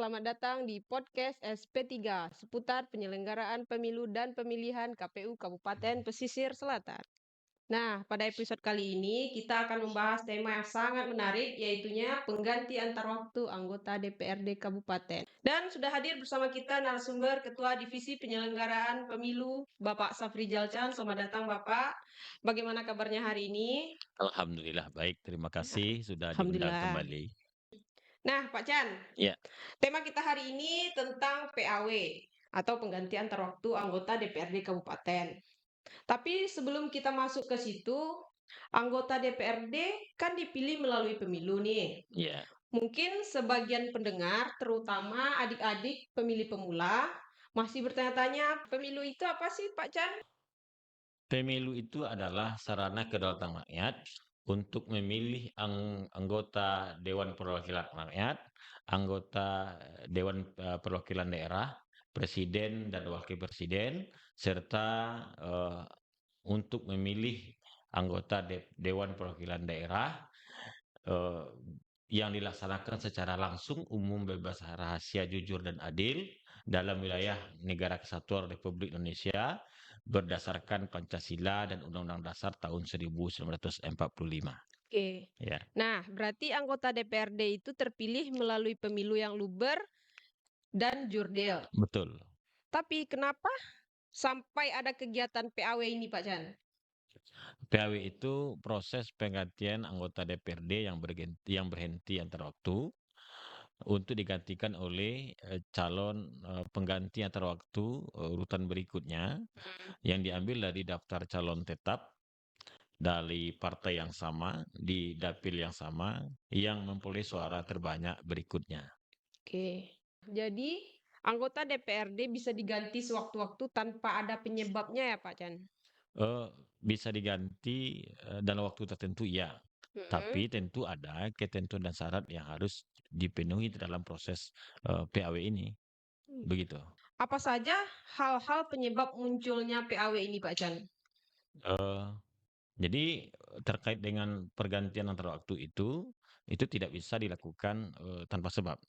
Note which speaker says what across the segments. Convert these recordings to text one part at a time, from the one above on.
Speaker 1: selamat datang di podcast SP3 seputar penyelenggaraan pemilu dan pemilihan KPU Kabupaten Pesisir Selatan. Nah, pada episode kali ini kita akan membahas tema yang sangat menarik, yaitunya pengganti antar waktu anggota DPRD Kabupaten. Dan sudah hadir bersama kita narasumber Ketua Divisi Penyelenggaraan Pemilu, Bapak Safri Jalcan. Selamat datang, Bapak. Bagaimana kabarnya hari ini?
Speaker 2: Alhamdulillah baik, terima kasih sudah diundang
Speaker 1: Alhamdulillah.
Speaker 2: kembali.
Speaker 1: Nah, Pak Chan,
Speaker 2: Ya,
Speaker 1: tema kita hari ini tentang PAW atau pengganti antar waktu anggota DPRD Kabupaten. Tapi sebelum kita masuk ke situ, anggota DPRD kan dipilih melalui pemilu nih.
Speaker 2: ya.
Speaker 1: Mungkin sebagian pendengar, terutama adik-adik pemilih pemula, masih bertanya-tanya, pemilu itu apa sih, Pak Chan?
Speaker 2: Pemilu itu adalah sarana kedaulatan rakyat untuk memilih anggota Dewan Perwakilan Rakyat, anggota Dewan Perwakilan Daerah, Presiden dan Wakil Presiden, serta untuk memilih anggota Dewan Perwakilan Daerah eh, yang dilaksanakan secara langsung, umum, bebas, rahasia, jujur, dan adil dalam wilayah Negara Kesatuan Republik Indonesia berdasarkan Pancasila dan Undang-Undang Dasar tahun 1945.
Speaker 1: Oke.
Speaker 2: Ya,
Speaker 1: Nah, berarti anggota DPRD itu terpilih melalui pemilu yang luber dan jurdil.
Speaker 2: betul.
Speaker 1: Tapi kenapa sampai ada kegiatan PAW ini, Pak Chan?
Speaker 2: PAW itu proses penggantian anggota DPRD yang berhenti antar waktu untuk digantikan oleh calon pengganti antar waktu urutan berikutnya yang diambil dari daftar calon tetap dari partai yang sama di dapil yang sama yang memperoleh suara terbanyak berikutnya.
Speaker 1: Oke. Jadi, anggota DPRD bisa diganti sewaktu-waktu tanpa ada penyebabnya ya, Pak Chan?
Speaker 2: Bisa diganti dalam waktu tertentu, ya. Tapi tentu ada ketentuan dan syarat yang harus dipenuhi dalam proses PAW ini. Begitu.
Speaker 1: Apa saja hal-hal penyebab munculnya PAW ini, Pak Chan?
Speaker 2: Eh, Jadi terkait dengan pergantian antar waktu itu tidak bisa dilakukan tanpa sebab.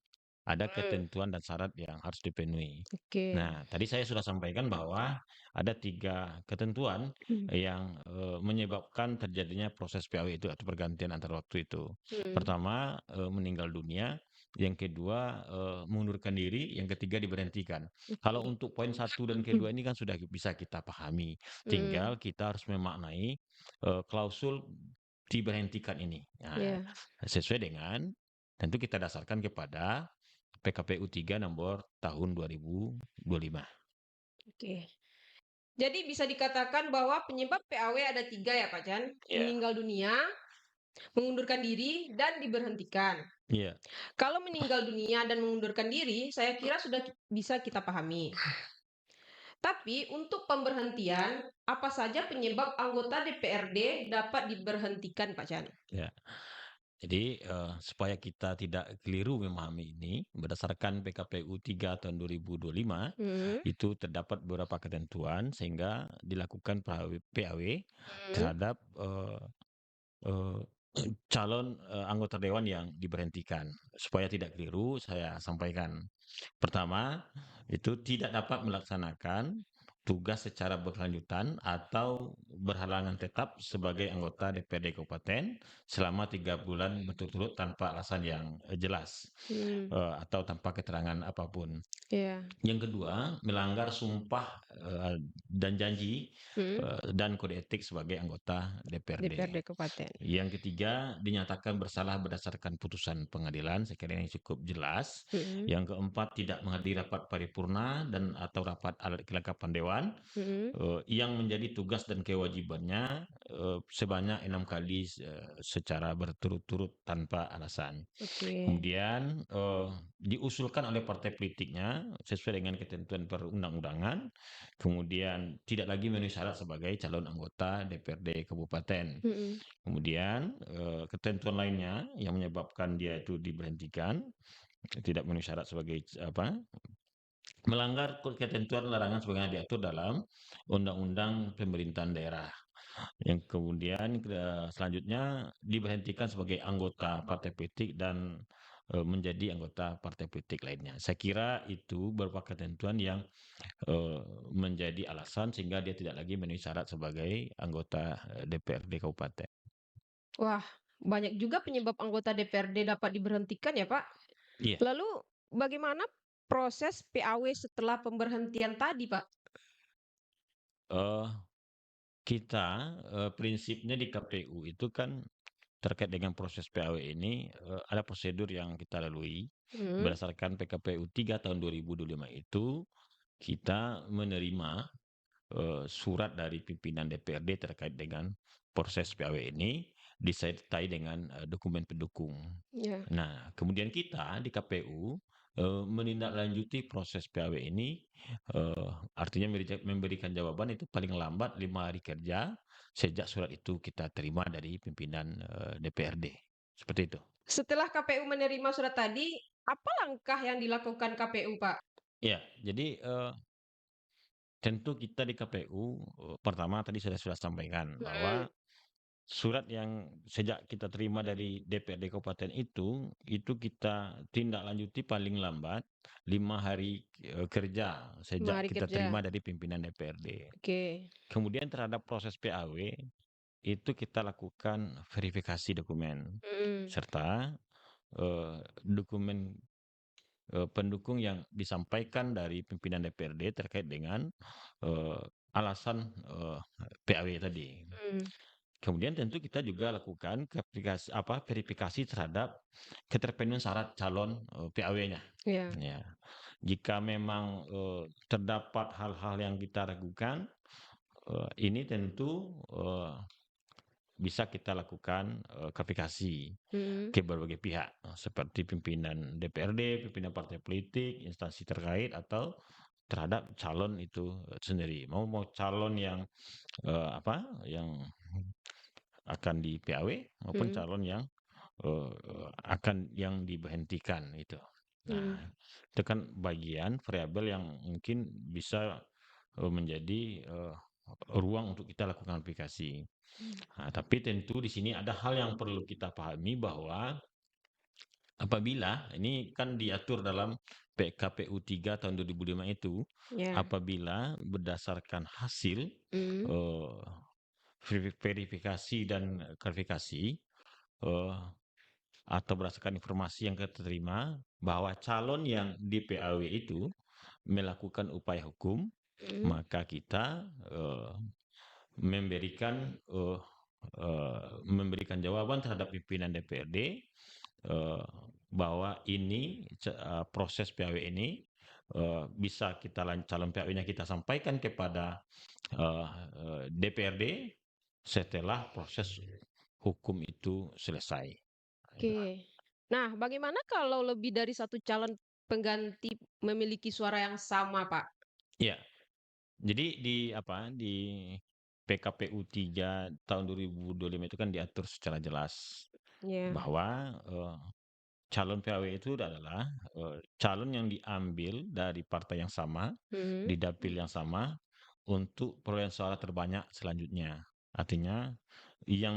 Speaker 2: Ada ketentuan dan syarat yang harus dipenuhi.
Speaker 1: Oke.
Speaker 2: Nah, tadi saya sudah sampaikan bahwa ada 3 ketentuan yang menyebabkan terjadinya proses PAW itu atau pergantian antar waktu itu. Pertama, meninggal dunia, yang kedua mengundurkan diri, yang ketiga diberhentikan. Kalau untuk poin 1 dan kedua ini kan sudah bisa kita pahami. Tinggal kita harus memaknai klausul diberhentikan ini. Nah,
Speaker 1: Ya.
Speaker 2: sesuai dengan tentu kita dasarkan kepada PKPU 3 nomor tahun 2025.
Speaker 1: Oke. Jadi bisa dikatakan bahwa penyebab PAW ada 3 ya, Pak Chan?
Speaker 2: Ya.
Speaker 1: Meninggal dunia, mengundurkan diri, dan diberhentikan.
Speaker 2: Iya.
Speaker 1: Kalau meninggal dunia dan mengundurkan diri, saya kira sudah bisa kita pahami. Tapi untuk pemberhentian, apa saja penyebab anggota DPRD dapat diberhentikan, Pak Chan?
Speaker 2: Ya. Jadi supaya kita tidak keliru memahami ini, berdasarkan PKPU 3 tahun 2025 itu terdapat beberapa ketentuan sehingga dilakukan PAW terhadap eh, calon anggota dewan yang diberhentikan. Supaya tidak keliru, saya sampaikan. Pertama, itu tidak dapat melaksanakan tugas secara berkelanjutan atau berhalangan tetap sebagai anggota DPRD Kabupaten selama 3 bulan berturut-turut tanpa alasan yang jelas atau tanpa keterangan apapun.
Speaker 1: Ya.
Speaker 2: Yang kedua, melanggar sumpah dan janji dan kode etik sebagai anggota DPRD.
Speaker 1: DPRD Kabupaten.
Speaker 2: Yang ketiga, dinyatakan bersalah berdasarkan putusan pengadilan, saya kira ini cukup jelas. Yang keempat, tidak menghadiri rapat paripurna dan atau rapat alat kelengkapan dewan yang menjadi tugas dan kewajibannya sebanyak 6 kali secara berturut-turut tanpa alasan.
Speaker 1: Oke.
Speaker 2: Kemudian diusulkan oleh partai politiknya sesuai dengan ketentuan perundang-undangan, kemudian tidak lagi memenuhi syarat sebagai calon anggota DPRD Kabupaten. Kemudian ketentuan lainnya yang menyebabkan dia itu diberhentikan, tidak memenuhi syarat sebagai melanggar ketentuan larangan sebagaimana diatur dalam Undang-Undang Pemerintahan Daerah. Yang kemudian selanjutnya diberhentikan sebagai anggota partai politik dan menjadi anggota partai politik lainnya. Saya kira itu beberapa ketentuan yang menjadi alasan sehingga dia tidak lagi memenuhi syarat sebagai anggota DPRD kabupaten.
Speaker 1: Wah, banyak juga penyebab anggota DPRD dapat diberhentikan ya, Pak.
Speaker 2: Iya.
Speaker 1: Lalu bagaimana proses PAW setelah pemberhentian tadi, Pak?
Speaker 2: Eh, kita prinsipnya di KPU itu kan terkait dengan proses PAW ini ada prosedur yang kita lalui
Speaker 1: Hmm,
Speaker 2: berdasarkan PKPU 3 tahun 2025 itu kita menerima surat dari pimpinan DPRD terkait dengan proses PAW ini disertai dengan dokumen pendukung.
Speaker 1: ya.
Speaker 2: Nah, kemudian kita di KPU menindaklanjuti proses PAW ini, artinya memberikan jawaban itu paling lambat 5 hari kerja sejak surat itu kita terima dari pimpinan DPRD. Seperti itu.
Speaker 1: Setelah KPU menerima surat tadi, apa langkah yang dilakukan KPU, Pak?
Speaker 2: Ya, jadi tentu kita di KPU pertama tadi saya sudah sampaikan
Speaker 1: Hmm,
Speaker 2: bahwa surat yang sejak kita terima dari DPRD Kabupaten itu kita tindak lanjuti paling lambat 5 hari kerja
Speaker 1: 5
Speaker 2: sejak
Speaker 1: hari
Speaker 2: kita
Speaker 1: kerja.
Speaker 2: terima dari pimpinan DPRD.
Speaker 1: Oke.
Speaker 2: Kemudian terhadap proses PAW itu kita lakukan verifikasi dokumen
Speaker 1: Hmm,
Speaker 2: serta dokumen pendukung yang disampaikan dari pimpinan DPRD terkait dengan eh, alasan PAW tadi.
Speaker 1: hmm,
Speaker 2: Kemudian tentu kita juga lakukan verifikasi terhadap keterpenuhan syarat calon PAW-nya.
Speaker 1: ya.
Speaker 2: Ya. Jika memang terdapat hal-hal yang kita ragukan, ini tentu bisa kita lakukan verifikasi
Speaker 1: Hmm,
Speaker 2: ke berbagai pihak seperti pimpinan DPRD, pimpinan partai politik, instansi terkait atau terhadap calon itu sendiri. Mau calon yang yang akan di PAW maupun
Speaker 1: hmm,
Speaker 2: calon yang akan yang diberhentikan itu.
Speaker 1: hmm,
Speaker 2: Nah, itu kan bagian variabel yang mungkin bisa menjadi ruang untuk kita lakukan aplikasi.
Speaker 1: hmm.
Speaker 2: Nah, tapi tentu di sini ada hal yang perlu kita pahami bahwa apabila ini kan diatur dalam PKPU 3 tahun 2005 itu,
Speaker 1: Ya.
Speaker 2: apabila berdasarkan hasil
Speaker 1: Hmm,
Speaker 2: eh, verifikasi dan klarifikasi eh, atau berdasarkan informasi yang kita terima bahwa calon yang di PAW itu melakukan upaya hukum,
Speaker 1: hmm,
Speaker 2: maka kita memberikan memberikan jawaban terhadap pimpinan DPRD bahwa ini proses PAW ini bisa calon PAW-nya kita sampaikan kepada DPRD setelah proses hukum itu selesai. Itu.
Speaker 1: oke. Nah, bagaimana kalau lebih dari satu calon pengganti memiliki suara yang sama, Pak?
Speaker 2: Ya, jadi di PKPU 3 tahun 2025 itu kan diatur secara jelas
Speaker 1: Ya.
Speaker 2: bahwa calon PAW itu adalah calon yang diambil dari partai yang sama,
Speaker 1: Hmm,
Speaker 2: di dapil yang sama untuk perolehan suara terbanyak selanjutnya. Artinya yang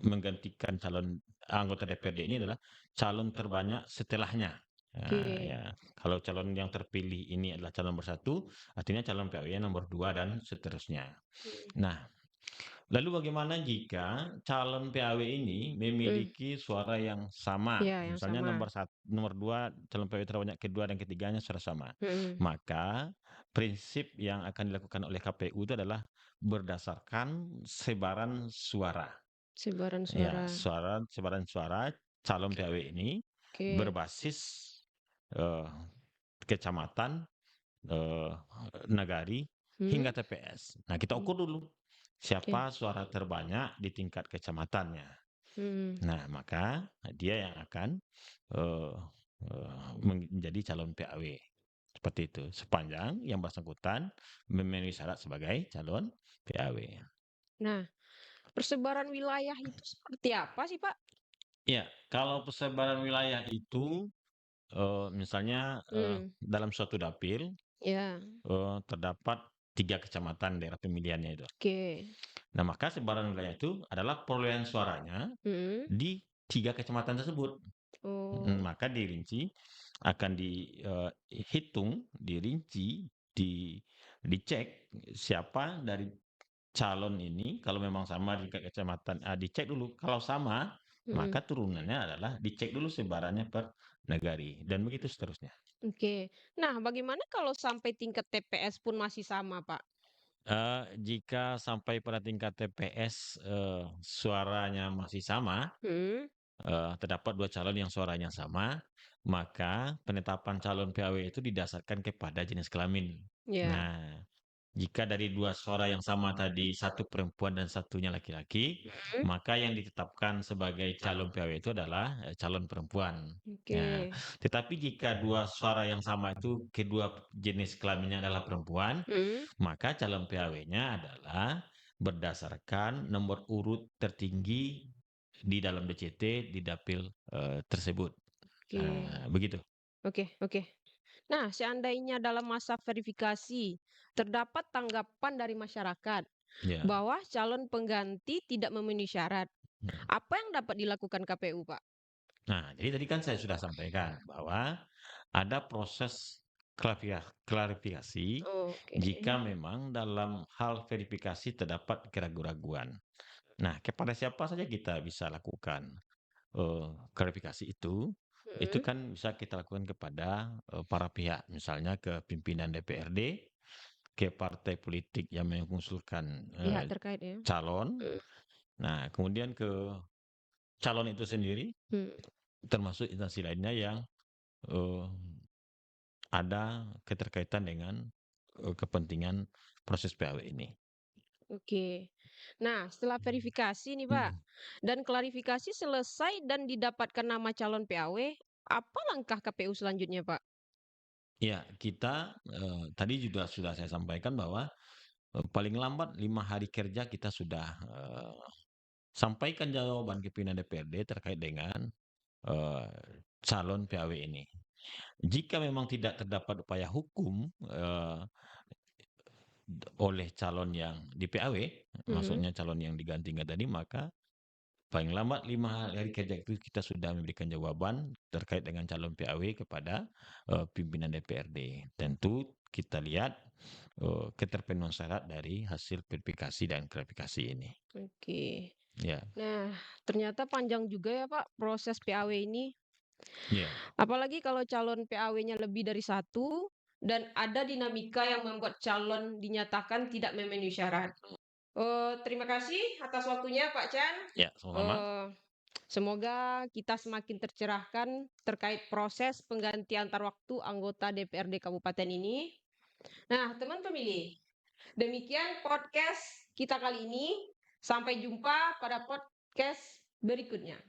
Speaker 2: menggantikan calon anggota DPRD ini adalah calon terbanyak setelahnya.
Speaker 1: oke.
Speaker 2: Ya, kalau calon yang terpilih ini adalah calon nomor 1, artinya calon PAW nomor 2 dan seterusnya.
Speaker 1: Hmm,
Speaker 2: Nah, lalu bagaimana jika calon PAW ini
Speaker 1: hmm.
Speaker 2: memiliki suara yang sama?
Speaker 1: Ya, yang
Speaker 2: Misalnya
Speaker 1: sama.
Speaker 2: nomor 2 calon PAW terbanyak kedua dan ketiganya suara sama.
Speaker 1: Hmm,
Speaker 2: Maka prinsip yang akan dilakukan oleh KPU itu adalah berdasarkan sebaran suara.
Speaker 1: sebaran
Speaker 2: Ya,
Speaker 1: suara.
Speaker 2: sebaran suara calon PAW ini
Speaker 1: Oke.
Speaker 2: berbasis eh, kecamatan, eh, nagari,
Speaker 1: Hmm,
Speaker 2: hingga TPS. Nah, kita
Speaker 1: hmm,
Speaker 2: ukur dulu
Speaker 1: oke.
Speaker 2: siapa suara terbanyak di tingkat kecamatannya.
Speaker 1: Hmm.
Speaker 2: Nah, maka dia yang akan eh, menjadi calon PAW. Seperti itu. Sepanjang yang bersangkutan memenuhi syarat sebagai calon PAW.
Speaker 1: Nah, persebaran wilayah itu seperti apa sih, Pak?
Speaker 2: Ya, kalau persebaran wilayah itu misalnya
Speaker 1: Hmm,
Speaker 2: dalam suatu dapil
Speaker 1: ya.
Speaker 2: terdapat 3 kecamatan daerah pemilihannya itu.
Speaker 1: Oke.
Speaker 2: Nah, maka sebaran wilayah itu adalah perolehan suaranya
Speaker 1: Hmm,
Speaker 2: di 3 kecamatan tersebut.
Speaker 1: Oh,
Speaker 2: Maka dirinci, akan dihitung, dirinci, dicek siapa dari calon ini kalau memang sama di kecamatan dicek dulu, kalau sama
Speaker 1: mhm,
Speaker 2: maka turunannya adalah dicek dulu sebarannya per negari dan begitu seterusnya.
Speaker 1: oke. Nah, bagaimana kalau sampai tingkat TPS pun masih sama, Pak?
Speaker 2: Jika sampai pada tingkat TPS, suaranya masih sama,
Speaker 1: Mhm,
Speaker 2: terdapat 2 calon yang suaranya sama, maka penetapan calon PAW itu didasarkan kepada jenis kelamin.
Speaker 1: iya,
Speaker 2: Nah, jika dari 2 suara yang sama tadi, satu perempuan dan satunya laki-laki,
Speaker 1: mhm,
Speaker 2: maka yang ditetapkan sebagai calon PAW itu adalah, calon perempuan.
Speaker 1: oke,
Speaker 2: Nah, tetapi jika 2 suara yang sama itu kedua jenis kelaminnya adalah perempuan,
Speaker 1: mhm,
Speaker 2: maka calon PAW-nya adalah berdasarkan nomor urut tertinggi di dalam DCT di dapil, tersebut.
Speaker 1: oke,
Speaker 2: Begitu.
Speaker 1: oke. Nah, seandainya dalam masa verifikasi terdapat tanggapan dari masyarakat
Speaker 2: Ya.
Speaker 1: bahwa calon pengganti tidak memenuhi syarat,
Speaker 2: Mmm.
Speaker 1: apa yang dapat dilakukan KPU, Pak?
Speaker 2: Nah, jadi tadi kan saya sudah sampaikan bahwa ada proses klarifikasi
Speaker 1: Oke.
Speaker 2: jika memang dalam hal verifikasi terdapat keraguan-raguan. Nah, kepada siapa saja kita bisa lakukan, klarifikasi itu
Speaker 1: Mhm,
Speaker 2: kan bisa kita lakukan kepada, para pihak, misalnya ke pimpinan DPRD, ke partai politik yang mengusulkan,
Speaker 1: pihak terkait ya?
Speaker 2: calon,
Speaker 1: Mhm,
Speaker 2: nah kemudian ke calon itu sendiri,
Speaker 1: mhm,
Speaker 2: termasuk instansi lainnya yang, eee, ada keterkaitan dengan, kepentingan proses PAW ini.
Speaker 1: oke. Nah, setelah verifikasi nih, Pak,
Speaker 2: Mhm.
Speaker 1: dan klarifikasi selesai dan didapatkan nama calon PAW, apa langkah KPU selanjutnya, Pak?
Speaker 2: Ya, kita, tadi juga sudah saya sampaikan bahwa, paling lambat 5 hari kerja kita sudah, sampaikan jawaban ke pimpinan DPRD terkait dengan, eee, calon PAW ini. Jika memang tidak terdapat upaya hukum, oleh calon yang di-PAW,
Speaker 1: Mhm,
Speaker 2: maksudnya calon yang digantikan tadi, maka paling lambat 5 hari kerja itu kita sudah memberikan jawaban terkait dengan calon PAW kepada, pimpinan DPRD. Tentu kita lihat, keterpenuhan syarat dari hasil verifikasi dan klarifikasi ini.
Speaker 1: oke.
Speaker 2: Ya,
Speaker 1: Nah, ternyata panjang juga ya, Pak, proses PAW ini.
Speaker 2: ya,
Speaker 1: Apalagi kalau calon PAW-nya lebih dari satu dan ada dinamika yang membuat calon dinyatakan tidak memenuhi syarat. Terima kasih atas waktunya Pak Chan.
Speaker 2: ya, sama-sama.
Speaker 1: Eee, Semoga kita semakin tercerahkan terkait proses pengganti antar waktu anggota DPRD kabupaten ini. Nah, teman pemilih, demikian podcast kita kali ini. Sampai jumpa pada podcast berikutnya.